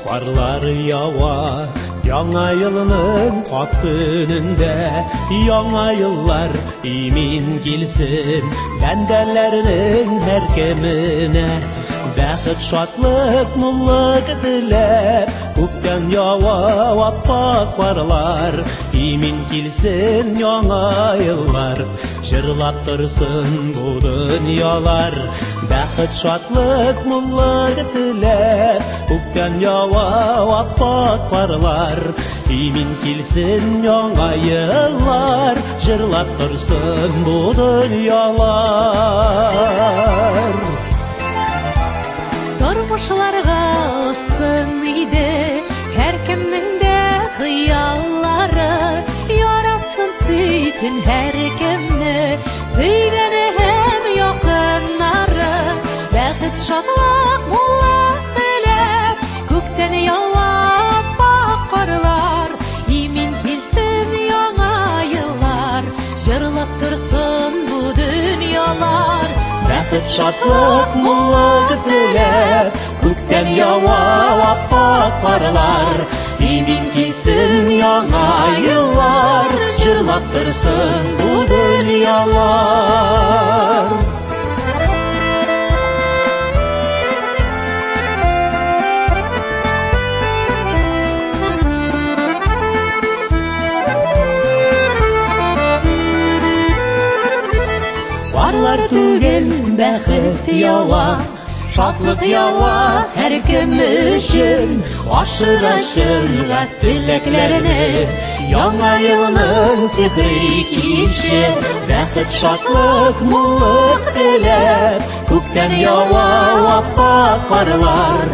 Karlar yağar Яңа yılının ak gününde Яңа yıllar imin kilsin Bendelerinin her kemine Бәхет шатлык муллык dilep Күктән ява аппак карлар Имин килсен яңа yıllar Җырлап торсын бу дөньялар Бәхет шатлык муллык dilep Күктән ява аппак карлар Имин килсен яңа yıllar Җырлап торсын бу дөньялар Тормышларга ошсын иде һәркемнең дә хыяллары Яратсын, сөйсен һәркемне сөйгәне һәм якыннары Бәхет, шатлык, муллык теләп күктән ява аппак карлар Имин килсен яңа yıllar җырлап торсын бу дөньялар Бәхет, шатлык, муллык теләп Күктән ява аппак карлар Имин килсен яңа yıllar Җырлап торсын бу дөньялар Барлар түгел бәхет ява Шатлык ява һәркем өчен Ашыра-шыра теләкләрне Яңа елның сихри киче Бәхет, шатлык, муллык теләп Күктән ява аппак карлар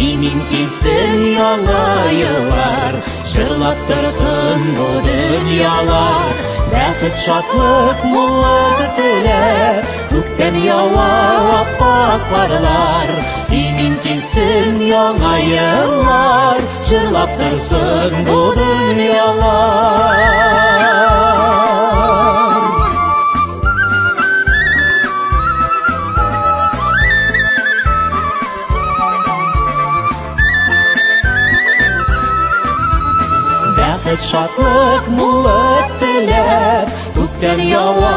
Имин килсен яңа yıllar Җырлап торсын бу дөньялар Бәхет, шатлык, муллык теләп Күктән ява аппак карлар Имин килсен яңа yıllar Җырлап торсын бу дөньялар Бәхет, шатлык, муллык теләп Күктән ява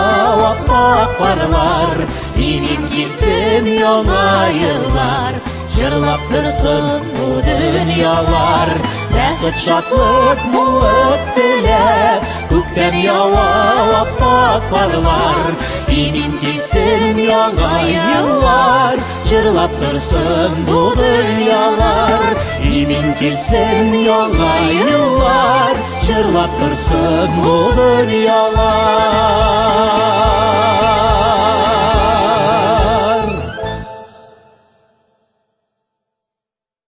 аппак карлар Имин килсен яңа yıllar Җырлап торсын бу дөньялар Бәхет, шатлык, муллык теләп Күктән ява аппак карлар Имин килсен яңа yıllar Җырлап торсын бу дөньялар Имин килсен яңа yıllar Җырлап торсын бу дөньялар